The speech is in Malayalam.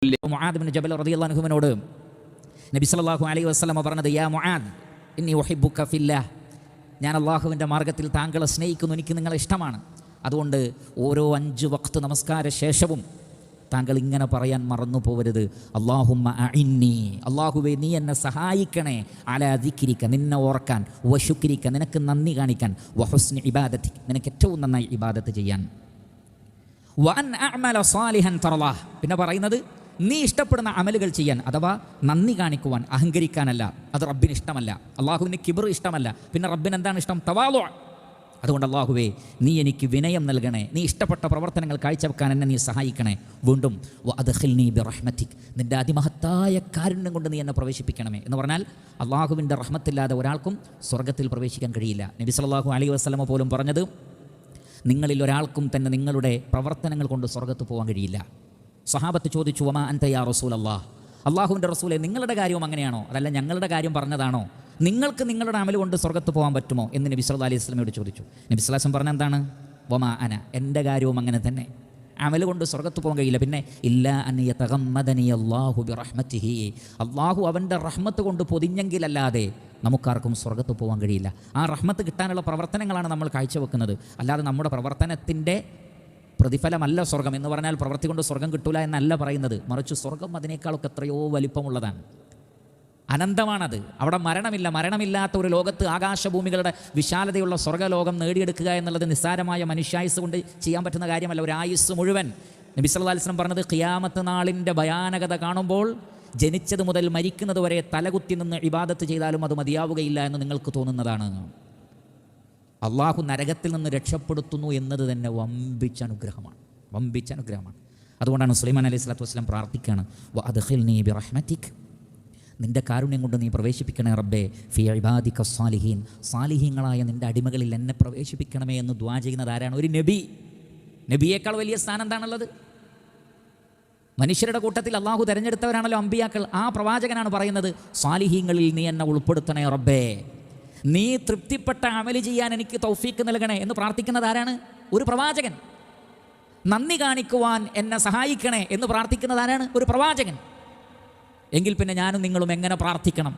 മുആദ് ഇബ്നു ജബൽ റളിയല്ലാഹു അൻഹുവിനോട് നബി സല്ലല്ലാഹു അലൈഹി വസല്ലം പറഞ്ഞത്, യാ മുആദ് ഇന്നി ഉഹിബ്ബുക ഫില്ലാഹ്, ഞാൻ അള്ളാഹുവിൻ്റെ മാർഗ്ഗത്തിൽ താങ്കളെ സ്നേഹിക്കുന്നു, എനിക്ക് നിങ്ങളെ ഇഷ്ടമാണ്. അതുകൊണ്ട് ഓരോ 5 വഖ്ത് നമസ്കാര ശേഷവും താങ്കൾ ഇങ്ങനെ പറയാൻ മറന്നു പോകരുത്, അല്ലാഹുമ്മ അഇന്നി, അല്ലാഹുവേ നീ എന്നെ സഹായിക്കണേ, അലാ ദിക്രിക, നിന്നെ ഓർക്കാൻ, വശുക്രിക, നിനക്ക് നന്ദി കാണിക്കാൻ, വഹുസ്നി ഇബാദതിക, നിനക്ക് ഏറ്റവും നന്നായി ഇബാദത്ത് ചെയ്യാൻ, വഅൻ അഅമല സാലിഹൻ തർളാഹ്, പിന്നെ പറയുന്നത് നീ ഇഷ്ടപ്പെടുന്ന അമലുകൾ ചെയ്യാൻ, അഥവാ നന്ദി കാണിക്കുവാൻ, അഹങ്കരിക്കാനല്ല. അത് റബ്ബിന് ഇഷ്ടമല്ല. അള്ളാഹുവിന് കിബ്ർ ഇഷ്ടമല്ല. പിന്നെ റബ്ബിന് എന്താണ് ഇഷ്ടം? തവാളു. അതുകൊണ്ട് അള്ളാഹുവേ നീ എനിക്ക് വിനയം നൽകണേ, നീ ഇഷ്ടപ്പെട്ട പ്രവർത്തനങ്ങൾ കാഴ്ചവെക്കാൻ എന്നെ നീ സഹായിക്കണേ. വീണ്ടും വഅദ്ഖിൽനി ബിറഹ്മതിക്, നിൻ്റെ അതിമഹത്തായ കാരുണ്യം കൊണ്ട് നീ എന്നെ പ്രവേശിപ്പിക്കണമേ എന്ന് പറഞ്ഞാൽ അള്ളാഹുവിൻ്റെ റഹ്മത്തില്ലാതെ ഒരാൾക്കും സ്വർഗ്ഗത്തിൽ പ്രവേശിക്കാൻ കഴിയില്ല. നബി സല്ലല്ലാഹു അലൈഹി വസല്ലമ പോലും പറഞ്ഞത്, നിങ്ങളിൽ ഒരാൾക്കും തന്നെ നിങ്ങളുടെ പ്രവർത്തനങ്ങൾ കൊണ്ട് സ്വർഗ്ഗത്ത് പോകാൻ കഴിയില്ല. സഹാബത്ത് ചോദിച്ചു, വമാ അൻത യാ റസൂലല്ലാഹ്, അള്ളാഹുവിൻ്റെ റസൂലെ നിങ്ങളുടെ കാര്യം അങ്ങനെയാണോ, അതല്ല ഞങ്ങളുടെ കാര്യം പറഞ്ഞതാണോ, നിങ്ങൾക്ക് നിങ്ങളുടെ അമൽ കൊണ്ട് സ്വർഗ്ഗത്ത് പോകാൻ പറ്റുമോ എന്ന് നബി സല്ലല്ലാഹു അലൈഹി വസല്ലമയോട് ചോദിച്ചു. നബി സല്ലല്ലാഹു അലൈഹി വസല്ലം പറഞ്ഞ എന്താണ്? വമാ അന, എൻ്റെ കാര്യവും അങ്ങനെ തന്നെ, അമൽ കൊണ്ട് സ്വർഗ്ഗത്ത് പോകാൻ കഴിയില്ല. പിന്നെ ഇല്ലാ അൻ യതഗമ്മദനി അല്ലാഹു ബിറഹ്മതിഹി, അള്ളാഹു അവൻ്റെ റഹ്മത്ത് കൊണ്ട് പൊതിഞ്ഞെങ്കിലല്ലാതെ നമുക്കാർക്കും സ്വർഗ്ഗത്ത് പോകാൻ കഴിയില്ല. ആ റഹ്മത്ത് കിട്ടാനുള്ള പ്രവർത്തനങ്ങളാണ് നമ്മൾ കാഴ്ചവെക്കുന്നത്. അല്ലാതെ നമ്മുടെ പ്രവർത്തനത്തിൻ്റെ പ്രതിഫലമല്ല സ്വർഗം എന്ന് പറഞ്ഞാൽ പ്രവൃത്തി കൊണ്ട് സ്വർഗം കിട്ടൂല എന്നല്ല പറയുന്നത്. മറിച്ച് സ്വർഗം അതിനേക്കാളൊക്കെ എത്രയോ വലിപ്പമുള്ളതാണ്, അനന്തമാണത്. അവിടെ മരണമില്ല. മരണമില്ലാത്ത ഒരു ലോകത്ത് ആകാശഭൂമികളുടെ വിശാലതയുള്ള സ്വർഗ്ഗലോകം നേടിയെടുക്കുക എന്നുള്ളത് നിസ്സാരമായ മനുഷ്യായുസ് കൊണ്ട് ചെയ്യാൻ പറ്റുന്ന കാര്യമല്ല. ഒരു ആയുസ് മുഴുവൻ. നബി സല്ലല്ലാഹു അലൈഹി വസല്ലം പറഞ്ഞത്, ഖിയാമത്ത് നാളിൻ്റെ ഭയാനകത കാണുമ്പോൾ ജനിച്ചത് മുതൽ മരിക്കുന്നത് വരെ തലകുത്തി നിന്ന് ഇബാദത്ത് ചെയ്താലും അത് മതിയാവുകയില്ല എന്ന് നിങ്ങൾക്ക് തോന്നുന്നതാണ്. അള്ളാഹു നരകത്തിൽ നിന്ന് രക്ഷപ്പെടുത്തുന്നു എന്നത് തന്നെ വമ്പിച്ച അനുഗ്രഹമാണ്, വമ്പിച്ച അനുഗ്രഹമാണ്. അതുകൊണ്ടാണ് സുലൈമാൻ അലൈഹി സ്വലാത്തു വസ്സലാം പ്രാർത്ഥിക്കുകയാണ്, വഅദ്ഖിൽനി ബിറഹ്മതിക്, നിൻ്റെ കാരുണ്യം കൊണ്ട് നീ പ്രവേശിപ്പിക്കണേ റബ്ബേ, ഫി ഇബാദിക സ്വാലിഹീൻ, സാലിഹീങ്ങളായ നിൻ്റെ അടിമകളിൽ എന്നെ പ്രവേശിപ്പിക്കണമേ എന്ന് ദുആ ചെയ്യുന്നത് ആരാണ്? ഒരു നബി. നബിയേക്കാൾ വലിയ സ്ഥാനം എന്താണുള്ളത്? മനുഷ്യരുടെ കൂട്ടത്തിൽ അള്ളാഹു തിരഞ്ഞെടുത്തവരാണല്ലോ അമ്പിയാക്കൾ. ആ പ്രവാചകനാണ് പറയുന്നത്, സ്വാലിഹീങ്ങളിൽ നീ എന്നെ ഉൾപ്പെടുത്തണേ റബ്ബേ, നീ തൃപ്തിപ്പെട്ട അമല് ചെയ്യാൻ എനിക്ക് തൗഫീക്ക് നൽകണേ എന്ന് പ്രാർത്ഥിക്കുന്നത് ആരാണ്? ഒരു പ്രവാചകൻ. നന്ദി കാണിക്കുവാൻ എന്നെ സഹായിക്കണേ എന്ന് പ്രാർത്ഥിക്കുന്നത് ആരാണ്? ഒരു പ്രവാചകൻ. എങ്കിൽ പിന്നെ ഞാനും നിങ്ങളും എങ്ങനെ പ്രാർത്ഥിക്കണം?